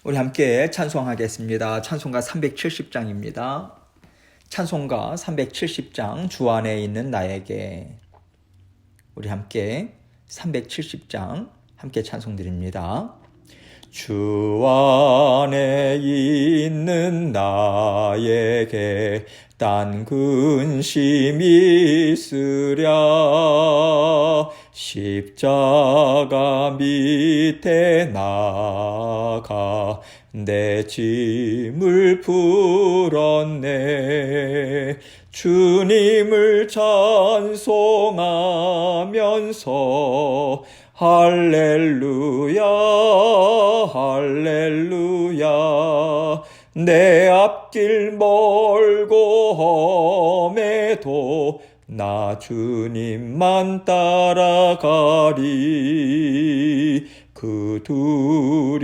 우리 함께 찬송하겠습니다. 찬송가 370장입니다. 찬송가 370장 주 안에 있는 나에게. 우리 함께 370장 함께 찬송드립니다. 주 안에 있는 나에게 딴 근심이 있으랴. 십자가 밑에 나가 내 짐을 풀었네. 주님을 찬송하면서 할렐루야 할렐루야. 내 앞길 멀고 험해도 나 주님만 따라가리. 그 두려움이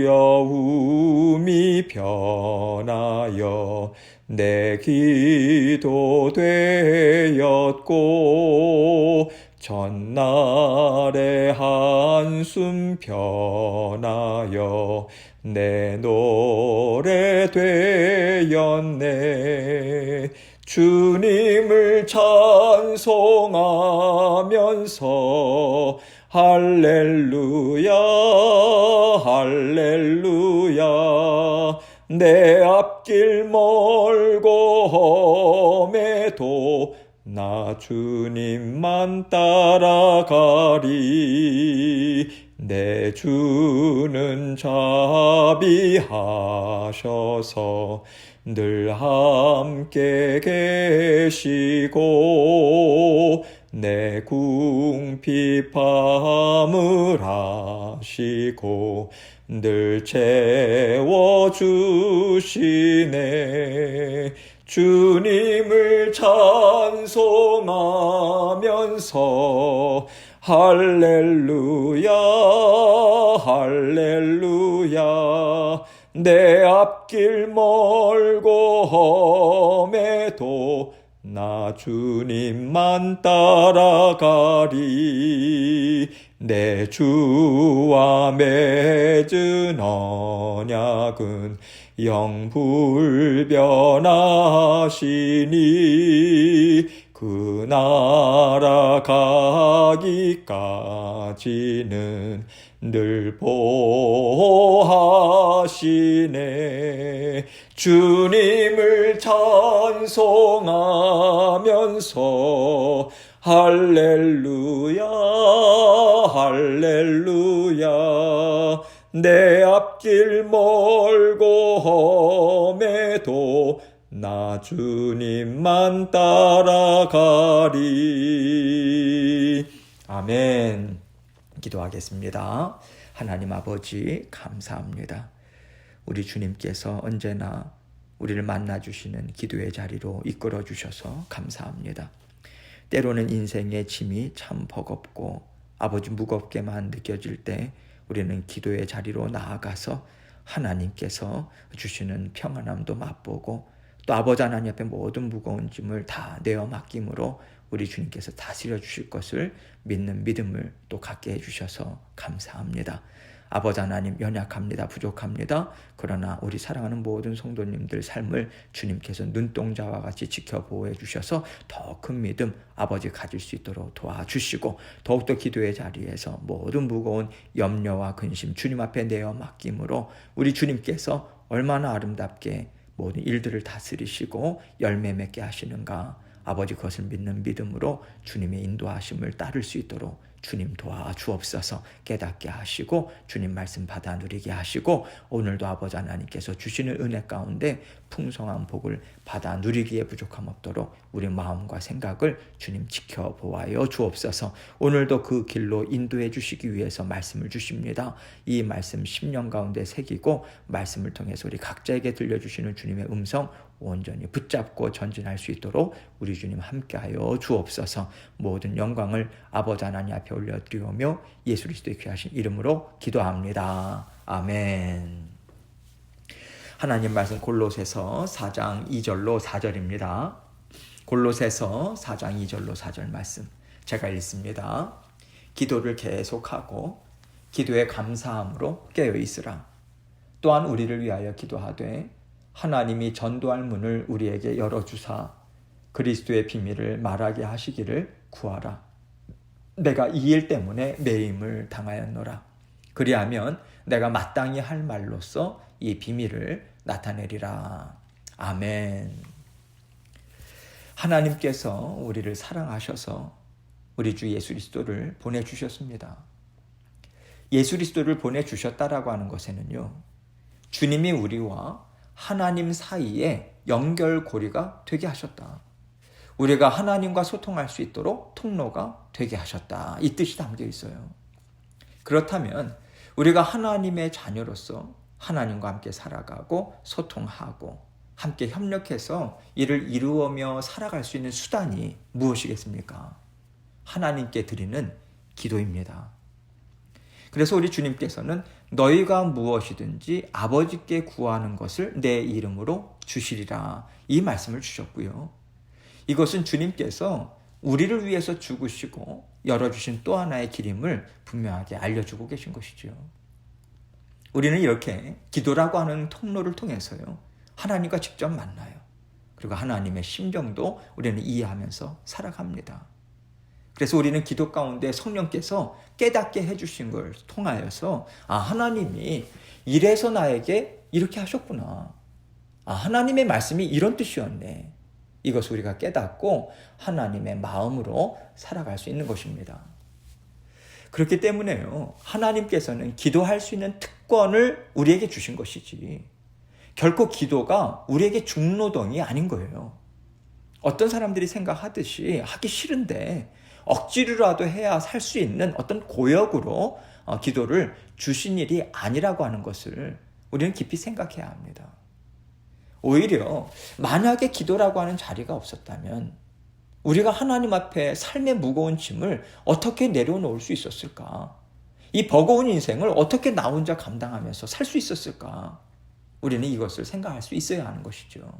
변하여 내 기도 되었고, 전날의 한숨 변하여 내 노래 되었네. 주님을 찬송하면서 할렐루야 할렐루야. 내 앞길 멀고 험해도 나 주님만 따라가리. 내 주는 자비하셔서 늘 함께 계시고, 내 궁핍함을 아시고 늘 채워주시네. 주님을 찬송하면서 할렐루야 할렐루야. 내 앞길 멀고 험해도 나 주님만 따라가리. 내 주와 맺은 언약은 영불변하시니, 그 나라 가기까지는 늘 보호하시네. 주님을 찬송하면서 할렐루야 할렐루야. 내 앞길 멀고 험해도 나 주님만 따라가리. 아멘. 기도하겠습니다. 하나님 아버지, 감사합니다. 우리 주님께서 언제나 우리를 만나주시는 기도의 자리로 이끌어 주셔서 감사합니다. 때로는 인생의 짐이 참 버겁고 아버지 무겁게만 느껴질 때 우리는 기도의 자리로 나아가서 하나님께서 주시는 평안함도 맛보고, 또 아버지 하나님 앞에 모든 무거운 짐을 다 내어 맡김으로 우리 주님께서 다스려 주실 것을 믿는 믿음을 또 갖게 해주셔서 감사합니다. 아버지 하나님, 연약합니다. 부족합니다. 그러나 우리 사랑하는 모든 성도님들 삶을 주님께서 눈동자와 같이 지켜보호해 주셔서 더 큰 믿음 아버지 가질 수 있도록 도와주시고, 더욱더 기도의 자리에서 모든 무거운 염려와 근심 주님 앞에 내어 맡김으로 우리 주님께서 얼마나 아름답게 모든 일들을 다스리시고 열매 맺게 하시는가, 아버지 그것을 믿는 믿음으로 주님의 인도하심을 따를 수 있도록 주님 도와주옵소서. 깨닫게 하시고 주님 말씀 받아 누리게 하시고, 오늘도 아버지 하나님께서 주시는 은혜 가운데 풍성한 복을 받아 누리기에 부족함 없도록 우리 마음과 생각을 주님 지켜보아요 주옵소서. 오늘도 그 길로 인도해 주시기 위해서 말씀을 주십니다. 이 말씀 10년 가운데 새기고 말씀을 통해서 우리 각자에게 들려주시는 주님의 음성 온전히 붙잡고 전진할 수 있도록 우리 주님 함께하여 주옵소서. 모든 영광을 아버지 하나님 앞에 올려드리오며 예수 그리스도의 귀하신 이름으로 기도합니다. 아멘. 하나님 말씀 골로새서 4장 2절로 4절입니다. 골로새서 4장 2절로 4절 말씀 제가 읽습니다. 기도를 계속하고 기도에 감사함으로 깨어 있으라. 또한 우리를 위하여 기도하되 하나님이 전도할 문을 우리에게 열어주사 그리스도의 비밀을 말하게 하시기를 구하라. 내가 이 일 때문에 매임을 당하였노라. 그리하면 내가 마땅히 할 말로써 이 비밀을 나타내리라. 아멘. 하나님께서 우리를 사랑하셔서 우리 주 예수 그리스도를 보내주셨습니다. 예수 그리스도를 보내주셨다라고 하는 것에는요, 주님이 우리와 하나님 사이에 연결고리가 되게 하셨다. 우리가 하나님과 소통할 수 있도록 통로가 되게 하셨다. 이 뜻이 담겨 있어요. 그렇다면 우리가 하나님의 자녀로서 하나님과 함께 살아가고 소통하고 함께 협력해서 이를 이루어며 살아갈 수 있는 수단이 무엇이겠습니까? 하나님께 드리는 기도입니다. 그래서 우리 주님께서는 너희가 무엇이든지 아버지께 구하는 것을 내 이름으로 주시리라, 이 말씀을 주셨고요. 이것은 주님께서 우리를 위해서 죽으시고 열어주신 또 하나의 길임을 분명하게 알려주고 계신 것이죠. 우리는 이렇게 기도라고 하는 통로를 통해서요, 하나님과 직접 만나요. 그리고 하나님의 심정도 우리는 이해하면서 살아갑니다. 그래서 우리는 기도 가운데 성령께서 깨닫게 해주신 걸 통하여서 하나님이 이래서 나에게 이렇게 하셨구나. 하나님의 말씀이 이런 뜻이었네. 이것을 우리가 깨닫고 하나님의 마음으로 살아갈 수 있는 것입니다. 그렇기 때문에요, 하나님께서는 기도할 수 있는 특권을 우리에게 주신 것이지 결코 기도가 우리에게 중노동이 아닌 거예요. 어떤 사람들이 생각하듯이 하기 싫은데 억지로라도 해야 살 수 있는 어떤 고역으로 기도를 주신 일이 아니라고 하는 것을 우리는 깊이 생각해야 합니다. 오히려 만약에 기도라고 하는 자리가 없었다면 우리가 하나님 앞에 삶의 무거운 짐을 어떻게 내려놓을 수 있었을까? 이 버거운 인생을 어떻게 나 혼자 감당하면서 살 수 있었을까? 우리는 이것을 생각할 수 있어야 하는 것이죠.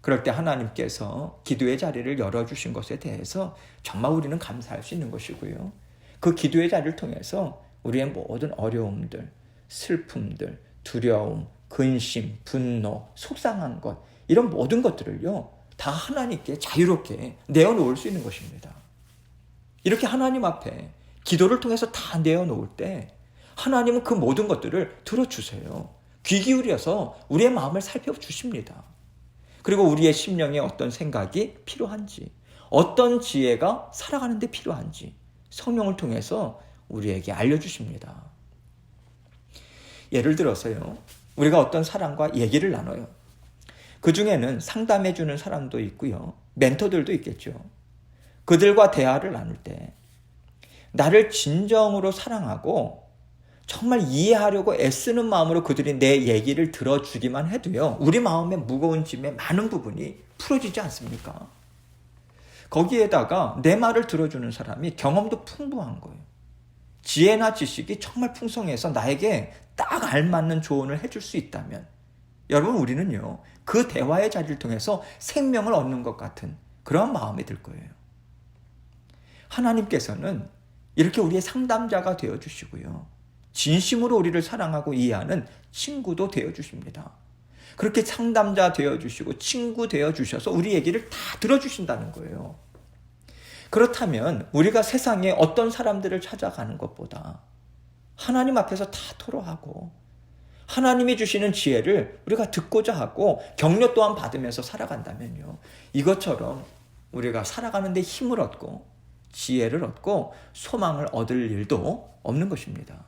그럴 때 하나님께서 기도의 자리를 열어주신 것에 대해서 정말 우리는 감사할 수 있는 것이고요. 그 기도의 자리를 통해서 우리의 모든 어려움들, 슬픔들, 두려움, 근심, 분노, 속상한 것, 이런 모든 것들을요, 다 하나님께 자유롭게 내어놓을 수 있는 것입니다. 이렇게 하나님 앞에 기도를 통해서 다 내어놓을 때 하나님은 그 모든 것들을 들어주세요. 귀 기울여서 우리의 마음을 살펴주십니다. 그리고 우리의 심령에 어떤 생각이 필요한지, 어떤 지혜가 살아가는 데 필요한지 성령을 통해서 우리에게 알려주십니다. 예를 들어서요, 우리가 어떤 사람과 얘기를 나눠요. 그 중에는 상담해주는 사람도 있고요, 멘토들도 있겠죠. 그들과 대화를 나눌 때 나를 진정으로 사랑하고 정말 이해하려고 애쓰는 마음으로 그들이 내 얘기를 들어주기만 해도요, 우리 마음의 무거운 짐의 많은 부분이 풀어지지 않습니까? 거기에다가 내 말을 들어주는 사람이 경험도 풍부한 거예요. 지혜나 지식이 정말 풍성해서 나에게 딱 알맞는 조언을 해줄 수 있다면 여러분, 우리는요, 그 대화의 자리를 통해서 생명을 얻는 것 같은 그런 마음이 들 거예요. 하나님께서는 이렇게 우리의 상담자가 되어주시고요, 진심으로 우리를 사랑하고 이해하는 친구도 되어주십니다. 그렇게 상담자 되어주시고 친구 되어주셔서 우리 얘기를 다 들어주신다는 거예요. 그렇다면 우리가 세상에 어떤 사람들을 찾아가는 것보다 하나님 앞에서 다 토로하고 하나님이 주시는 지혜를 우리가 듣고자 하고 격려 또한 받으면서 살아간다면요, 이것처럼 우리가 살아가는 데 힘을 얻고 지혜를 얻고 소망을 얻을 일도 없는 것입니다.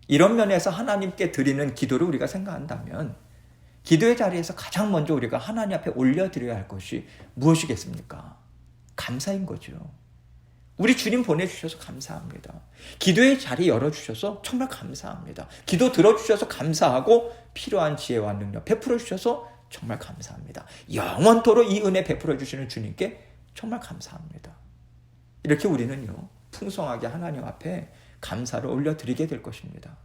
이런 면에서 하나님께 드리는 기도를 우리가 생각한다면 기도의 자리에서 가장 먼저 우리가 하나님 앞에 올려드려야 할 것이 무엇이겠습니까? 감사인 거죠. 우리 주님 보내주셔서 감사합니다. 기도의 자리 열어주셔서 정말 감사합니다. 기도 들어주셔서 감사하고 필요한 지혜와 능력 베풀어 주셔서 정말 감사합니다. 영원토록 이 은혜 베풀어 주시는 주님께 정말 감사합니다. 이렇게 우리는요, 풍성하게 하나님 앞에 감사를 올려드리게 될 것입니다.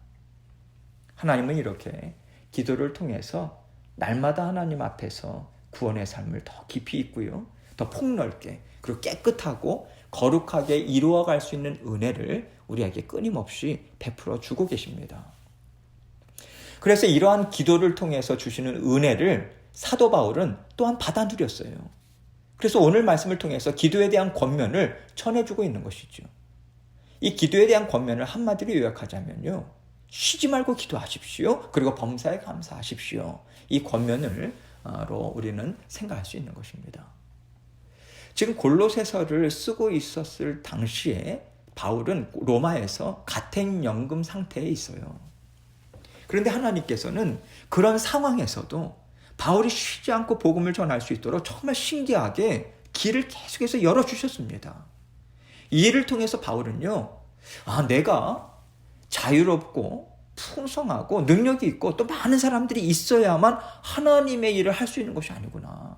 하나님은 이렇게 기도를 통해서 날마다 하나님 앞에서 구원의 삶을 더 깊이 있고요, 더 폭넓게 그리고 깨끗하고 거룩하게 이루어갈 수 있는 은혜를 우리에게 끊임없이 베풀어 주고 계십니다. 그래서 이러한 기도를 통해서 주시는 은혜를 사도 바울은 또한 받아 누렸어요. 그래서 오늘 말씀을 통해서 기도에 대한 권면을 전해주고 있는 것이죠. 이 기도에 대한 권면을 한마디로 요약하자면요. 쉬지 말고 기도하십시오. 그리고 범사에 감사하십시오. 이 권면으로 우리는 생각할 수 있는 것입니다. 지금 골로새서를 쓰고 있었을 당시에 바울은 로마에서 가택연금 상태에 있어요. 그런데 하나님께서는 그런 상황에서도 바울이 쉬지 않고 복음을 전할 수 있도록 정말 신기하게 길을 계속해서 열어주셨습니다. 이 일을 통해서 바울은요, 내가 자유롭고 풍성하고 능력이 있고 또 많은 사람들이 있어야만 하나님의 일을 할 수 있는 것이 아니구나.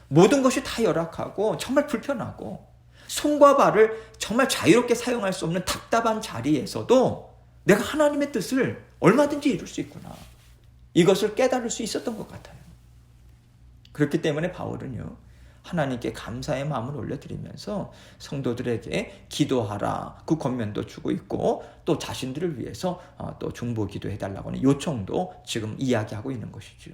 모든 것이 다 열악하고 정말 불편하고 손과 발을 정말 자유롭게 사용할 수 없는 답답한 자리에서도 내가 하나님의 뜻을 얼마든지 이룰 수 있구나. 이것을 깨달을 수 있었던 것 같아요. 그렇기 때문에 바울은요, 하나님께 감사의 마음을 올려드리면서 성도들에게 기도하라, 그 권면도 주고 있고 또 자신들을 위해서 또 중보 기도해달라고 하는 요청도 지금 이야기하고 있는 것이죠.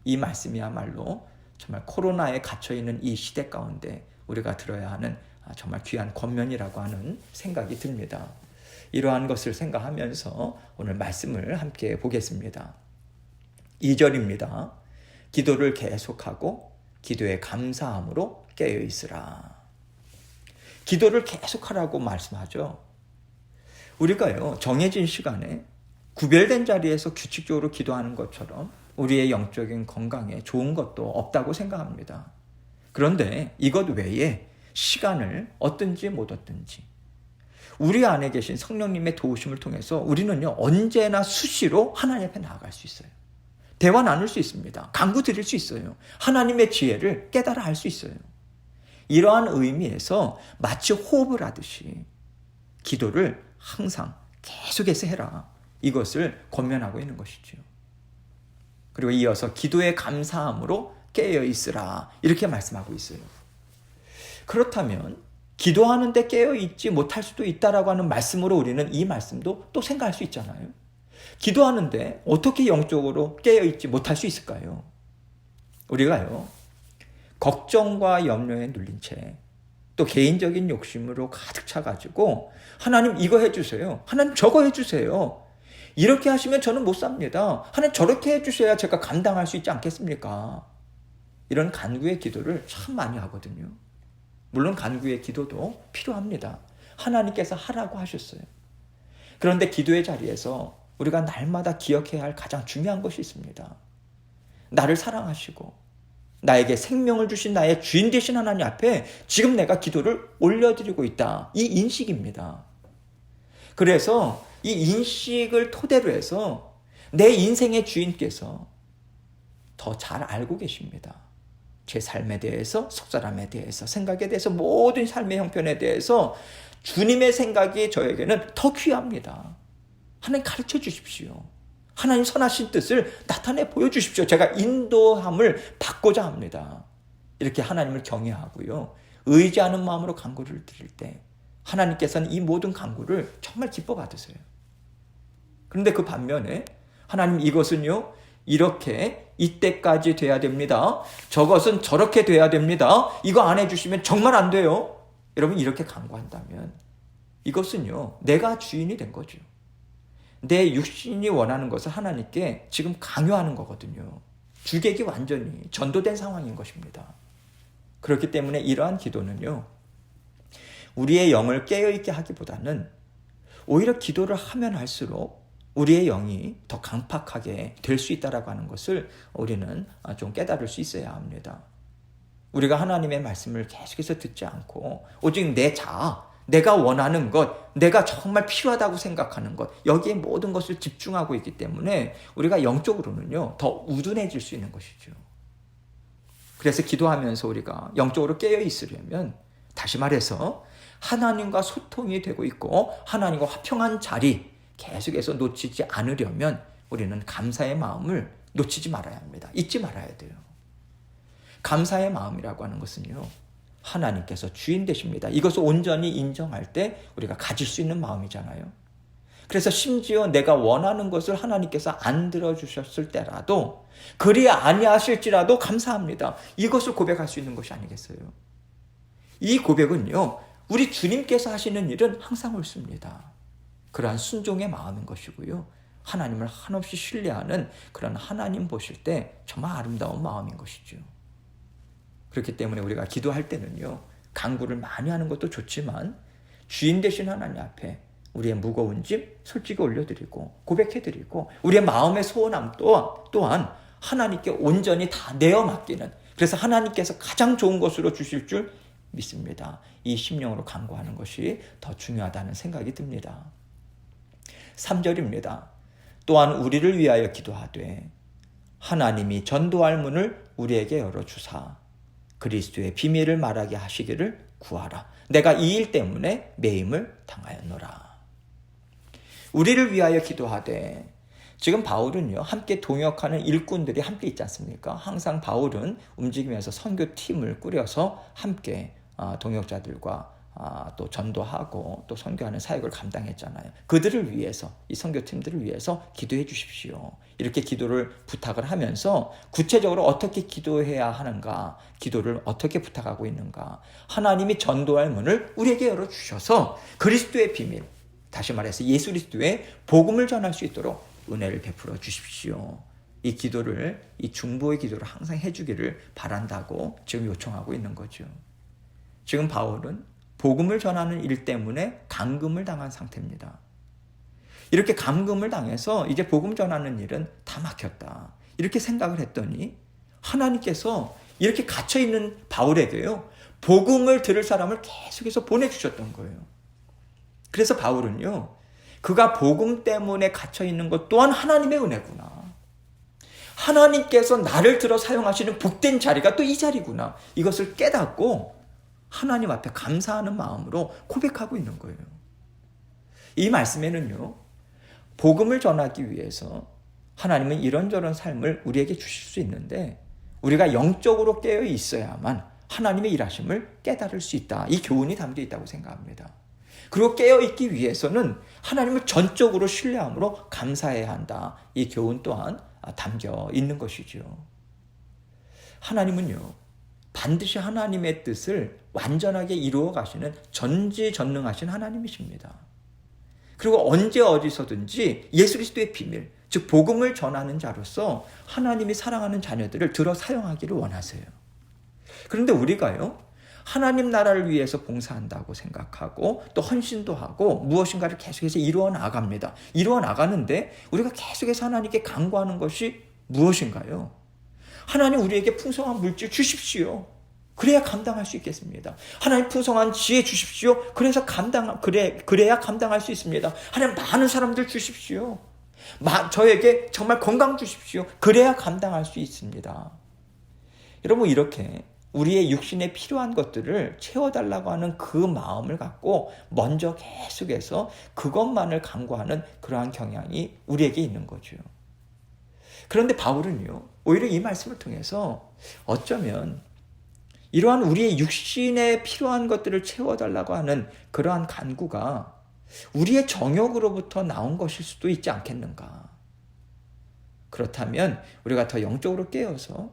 이 말씀이야말로 정말 코로나에 갇혀있는 이 시대 가운데 우리가 들어야 하는 정말 귀한 권면이라고 하는 생각이 듭니다. 이러한 것을 생각하면서 오늘 말씀을 함께 보겠습니다. 2절입니다. 기도를 계속하고 기도에 감사함으로 깨어있으라. 기도를 계속하라고 말씀하죠. 우리가요, 정해진 시간에 구별된 자리에서 규칙적으로 기도하는 것처럼 우리의 영적인 건강에 좋은 것도 없다고 생각합니다. 그런데 이것 외에 시간을 얻든지 못 얻든지 우리 안에 계신 성령님의 도우심을 통해서 우리는요, 언제나 수시로 하나님 앞에 나아갈 수 있어요. 대화 나눌 수 있습니다. 간구 드릴 수 있어요. 하나님의 지혜를 깨달아 알 수 있어요. 이러한 의미에서 마치 호흡을 하듯이 기도를 항상 계속해서 해라. 이것을 권면하고 있는 것이죠. 그리고 이어서 기도에 감사함으로 깨어 있으라. 이렇게 말씀하고 있어요. 그렇다면 기도하는데 깨어 있지 못할 수도 있다라고 하는 말씀으로 우리는 이 말씀도 또 생각할 수 있잖아요. 기도하는데 어떻게 영적으로 깨어있지 못할 수 있을까요? 우리가요, 걱정과 염려에 눌린 채 또 개인적인 욕심으로 가득 차가지고 하나님 이거 해주세요. 하나님 저거 해주세요. 이렇게 하시면 저는 못 삽니다. 하나님 저렇게 해주셔야 제가 감당할 수 있지 않겠습니까? 이런 간구의 기도를 참 많이 하거든요. 물론 간구의 기도도 필요합니다. 하나님께서 하라고 하셨어요. 그런데 기도의 자리에서 우리가 날마다 기억해야 할 가장 중요한 것이 있습니다. 나를 사랑하시고 나에게 생명을 주신 나의 주인 되신 하나님 앞에 지금 내가 기도를 올려드리고 있다. 이 인식입니다. 그래서 이 인식을 토대로 해서 내 인생의 주인께서 더 잘 알고 계십니다. 제 삶에 대해서, 속사람에 대해서, 생각에 대해서, 모든 삶의 형편에 대해서 주님의 생각이 저에게는 더 귀합니다. 하나님 가르쳐 주십시오. 하나님 선하신 뜻을 나타내 보여주십시오. 제가 인도함을 받고자 합니다. 이렇게 하나님을 경외하고요, 의지하는 마음으로 간구를 드릴 때 하나님께서는 이 모든 간구를 정말 기뻐 받으세요. 그런데 그 반면에 하나님 이것은요, 이렇게 이때까지 돼야 됩니다. 저것은 저렇게 돼야 됩니다. 이거 안 해주시면 정말 안 돼요. 여러분 이렇게 간구한다면 이것은요, 내가 주인이 된 거죠. 내 육신이 원하는 것을 하나님께 지금 강요하는 거거든요. 주객이 완전히 전도된 상황인 것입니다. 그렇기 때문에 이러한 기도는요, 우리의 영을 깨어있게 하기보다는 오히려 기도를 하면 할수록 우리의 영이 더 강팍하게 될 수 있다라고 하는 것을 우리는 좀 깨달을 수 있어야 합니다. 우리가 하나님의 말씀을 계속해서 듣지 않고 오직 내 자아, 내가 원하는 것, 내가 정말 필요하다고 생각하는 것, 여기에 모든 것을 집중하고 있기 때문에 우리가 영적으로는요, 더 우둔해질 수 있는 것이죠. 그래서 기도하면서 우리가 영적으로 깨어 있으려면, 다시 말해서 하나님과 소통이 되고 있고 하나님과 화평한 자리 계속해서 놓치지 않으려면 우리는 감사의 마음을 놓치지 말아야 합니다. 잊지 말아야 돼요. 감사의 마음이라고 하는 것은요, 하나님께서 주인 되십니다. 이것을 온전히 인정할 때 우리가 가질 수 있는 마음이잖아요. 그래서 심지어 내가 원하는 것을 하나님께서 안 들어주셨을 때라도 그리 아니하실지라도 감사합니다. 이것을 고백할 수 있는 것이 아니겠어요? 이 고백은요, 우리 주님께서 하시는 일은 항상 옳습니다. 그러한 순종의 마음인 것이고요. 하나님을 한없이 신뢰하는 그런 하나님 보실 때 정말 아름다운 마음인 것이죠. 그렇기 때문에 우리가 기도할 때는요, 간구를 많이 하는 것도 좋지만 주인 되신 하나님 앞에 우리의 무거운 짐 솔직히 올려드리고 고백해드리고 우리의 마음의 소원함 또한 하나님께 온전히 다 내어 맡기는, 그래서 하나님께서 가장 좋은 것으로 주실 줄 믿습니다. 이 심령으로 간구하는 것이 더 중요하다는 생각이 듭니다. 3절입니다. 또한 우리를 위하여 기도하되 하나님이 전도할 문을 우리에게 열어주사 그리스도의 비밀을 말하게 하시기를 구하라. 내가 이 일 때문에 매임을 당하였노라. 우리를 위하여 기도하되, 지금 바울은요, 함께 동역하는 일꾼들이 함께 있지 않습니까? 항상 바울은 움직이면서 선교팀을 꾸려서 함께 동역자들과 또 전도하고 또 선교하는 사역을 감당했잖아요. 그들을 위해서, 이 선교팀들을 위해서 기도해 주십시오. 이렇게 기도를 부탁을 하면서 구체적으로 어떻게 기도해야 하는가, 기도를 어떻게 부탁하고 있는가, 하나님이 전도할 문을 우리에게 열어주셔서 그리스도의 비밀, 다시 말해서 예수 그리스도의 복음을 전할 수 있도록 은혜를 베풀어 주십시오. 이 기도를, 이 중보의 기도를 항상 해주기를 바란다고 지금 요청하고 있는 거죠. 지금 바울은 복음을 전하는 일 때문에 감금을 당한 상태입니다. 이렇게 감금을 당해서 이제 복음 전하는 일은 다 막혔다, 이렇게 생각을 했더니 하나님께서 이렇게 갇혀있는 바울에게요, 복음을 들을 사람을 계속해서 보내주셨던 거예요. 그래서 바울은요, 그가 복음 때문에 갇혀있는 것 또한 하나님의 은혜구나, 하나님께서 나를 들어 사용하시는 복된 자리가 또 이 자리구나, 이것을 깨닫고 하나님 앞에 감사하는 마음으로 고백하고 있는 거예요. 이 말씀에는요, 복음을 전하기 위해서 하나님은 이런저런 삶을 우리에게 주실 수 있는데 우리가 영적으로 깨어 있어야만 하나님의 일하심을 깨달을 수 있다, 이 교훈이 담겨 있다고 생각합니다. 그리고 깨어 있기 위해서는 하나님을 전적으로 신뢰함으로 감사해야 한다, 이 교훈 또한 담겨 있는 것이죠. 하나님은요, 반드시 하나님의 뜻을 완전하게 이루어 가시는 전지전능하신 하나님이십니다. 그리고 언제 어디서든지 예수 그리스도의 비밀, 즉 복음을 전하는 자로서 하나님이 사랑하는 자녀들을 들어 사용하기를 원하세요. 그런데 우리가요, 하나님 나라를 위해서 봉사한다고 생각하고 또 헌신도 하고 무엇인가를 계속해서 이루어 나갑니다. 이루어 나가는데 우리가 계속해서 하나님께 간구하는 것이 무엇인가요? 하나님 우리에게 풍성한 물질 주십시오. 그래야 감당할 수 있겠습니다. 하나님 풍성한 지혜 주십시오. 그래야 감당할 수 있습니다. 하나님 많은 사람들 주십시오. 저에게 정말 건강 주십시오. 그래야 감당할 수 있습니다. 여러분, 이렇게 우리의 육신에 필요한 것들을 채워달라고 하는 그 마음을 갖고 먼저 계속해서 그것만을 간구하는 그러한 경향이 우리에게 있는 거죠. 그런데 바울은요, 오히려 이 말씀을 통해서 어쩌면 이러한 우리의 육신에 필요한 것들을 채워달라고 하는 그러한 간구가 우리의 정욕으로부터 나온 것일 수도 있지 않겠는가. 그렇다면 우리가 더 영적으로 깨어서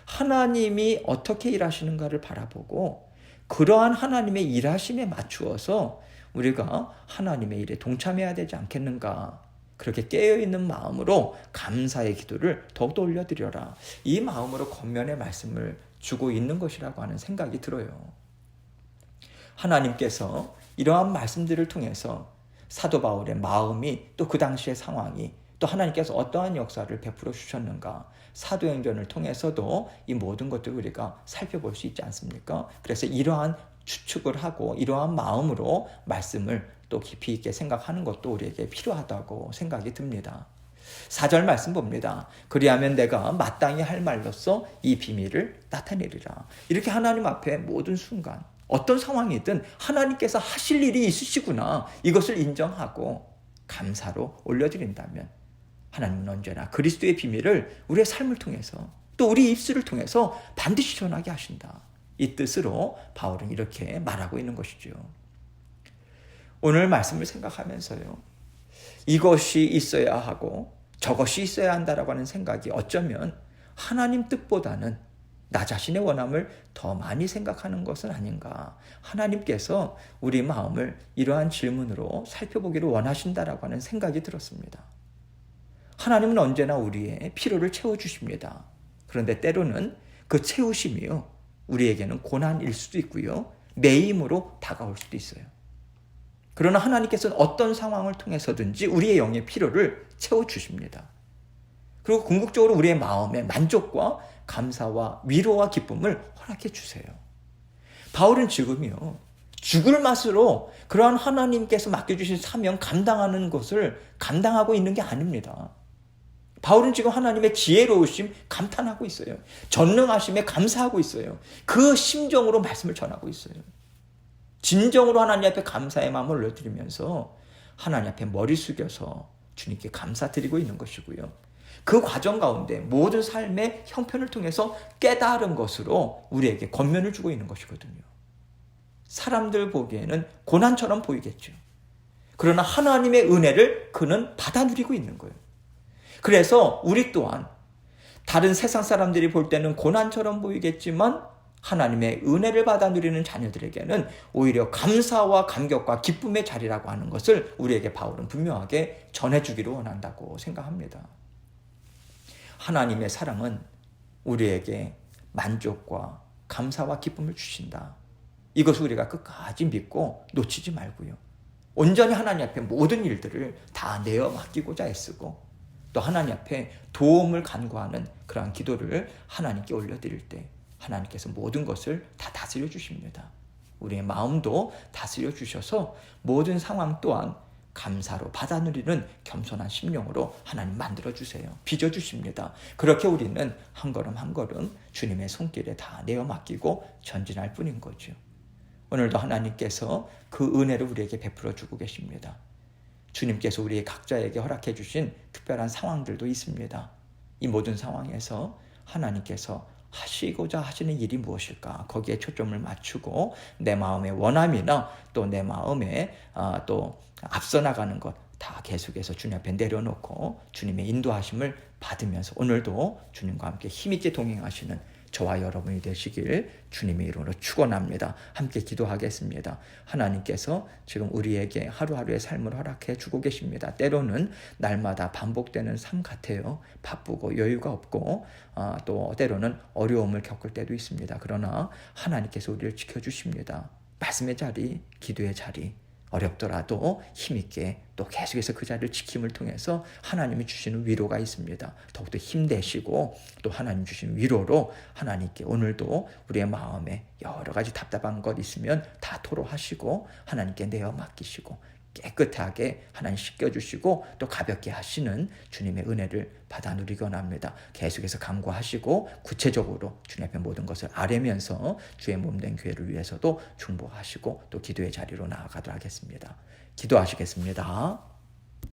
하나님이 어떻게 일하시는가를 바라보고 그러한 하나님의 일하심에 맞추어서 우리가 하나님의 일에 동참해야 되지 않겠는가. 그렇게 깨어있는 마음으로 감사의 기도를 더욱더 올려드려라, 이 마음으로 권면의 말씀을 주고 있는 것이라고 하는 생각이 들어요. 하나님께서 이러한 말씀들을 통해서 사도 바울의 마음이, 또 그 당시의 상황이, 또 하나님께서 어떠한 역사를 베풀어 주셨는가, 사도행전을 통해서도 이 모든 것들을 우리가 살펴볼 수 있지 않습니까? 그래서 이러한 추측을 하고 이러한 마음으로 말씀을 또 깊이 있게 생각하는 것도 우리에게 필요하다고 생각이 듭니다. 4절 말씀 봅니다. 그리하면 내가 마땅히 할 말로써 이 비밀을 나타내리라. 이렇게 하나님 앞에 모든 순간 어떤 상황이든 하나님께서 하실 일이 있으시구나, 이것을 인정하고 감사로 올려드린다면 하나님은 언제나 그리스도의 비밀을 우리의 삶을 통해서 또 우리 입술을 통해서 반드시 전하게 하신다, 이 뜻으로 바울은 이렇게 말하고 있는 것이죠. 오늘 말씀을 생각하면서요, 이것이 있어야 하고 저것이 있어야 한다라고 하는 생각이 어쩌면 하나님 뜻보다는 나 자신의 원함을 더 많이 생각하는 것은 아닌가. 하나님께서 우리 마음을 이러한 질문으로 살펴보기를 원하신다라고 하는 생각이 들었습니다. 하나님은 언제나 우리의 필요를 채워주십니다. 그런데 때로는 그 채우심이요, 우리에게는 고난일 수도 있고요, 매임으로 다가올 수도 있어요. 그러나 하나님께서는 어떤 상황을 통해서든지 우리의 영의 필요를 채워주십니다. 그리고 궁극적으로 우리의 마음에 만족과 감사와 위로와 기쁨을 허락해 주세요. 바울은 지금요, 죽을 맛으로 그러한 하나님께서 맡겨주신 사명 감당하는 것을 감당하고 있는 게 아닙니다. 바울은 지금 하나님의 지혜로우심 감탄하고 있어요. 전능하심에 감사하고 있어요. 그 심정으로 말씀을 전하고 있어요. 진정으로 하나님 앞에 감사의 마음을 올려드리면서 하나님 앞에 머리 숙여서 주님께 감사드리고 있는 것이고요. 그 과정 가운데 모든 삶의 형편을 통해서 깨달은 것으로 우리에게 권면을 주고 있는 것이거든요. 사람들 보기에는 고난처럼 보이겠죠. 그러나 하나님의 은혜를 그는 받아 누리고 있는 거예요. 그래서 우리 또한 다른 세상 사람들이 볼 때는 고난처럼 보이겠지만 하나님의 은혜를 받아 누리는 자녀들에게는 오히려 감사와 감격과 기쁨의 자리라고 하는 것을 우리에게 바울은 분명하게 전해주기를 원한다고 생각합니다. 하나님의 사랑은 우리에게 만족과 감사와 기쁨을 주신다. 이것을 우리가 끝까지 믿고 놓치지 말고요. 온전히 하나님 앞에 모든 일들을 다 내어 맡기고자 애쓰고 또 하나님 앞에 도움을 간구하는 그러한 기도를 하나님께 올려드릴 때 하나님께서 모든 것을 다 다스려 주십니다. 우리의 마음도 다스려 주셔서 모든 상황 또한 감사로 받아 누리는 겸손한 심령으로 하나님 만들어 주세요. 빚어 주십니다. 그렇게 우리는 한 걸음 한 걸음 주님의 손길에 다 내어 맡기고 전진할 뿐인 거죠. 오늘도 하나님께서 그 은혜를 우리에게 베풀어 주고 계십니다. 주님께서 우리 각자에게 허락해 주신 특별한 상황들도 있습니다. 이 모든 상황에서 하나님께서 하시고자 하시는 일이 무엇일까? 거기에 초점을 맞추고 내 마음의 원함이나 또 내 마음에 또 앞서 나가는 것 다 계속해서 주님 앞에 내려놓고 주님의 인도하심을 받으면서 오늘도 주님과 함께 힘있게 동행하시는 저와 여러분이 되시길 주님의 이름으로 축원합니다. 함께 기도하겠습니다. 하나님께서 지금 우리에게 하루하루의 삶을 허락해 주고 계십니다. 때로는 날마다 반복되는 삶 같아요. 바쁘고 여유가 없고 또 때로는 어려움을 겪을 때도 있습니다. 그러나 하나님께서 우리를 지켜주십니다. 말씀의 자리, 기도의 자리, 어렵더라도 힘있게 또 계속해서 그 자리를 지킴을 통해서 하나님이 주시는 위로가 있습니다. 더욱더 힘내시고 또 하나님 주시는 위로로 하나님께 오늘도 우리의 마음에 여러 가지 답답한 것 있으면 다 토로하시고 하나님께 내어 맡기시고 깨끗하게 하나님 씻겨주시고 또 가볍게 하시는 주님의 은혜를 받아 누리곤 합니다. 계속해서 간구하시고 구체적으로 주님 앞에 모든 것을 아뢰면서 주의 몸된 교회를 위해서도 중보하시고 또 기도의 자리로 나아가도록 하겠습니다. 기도하시겠습니다.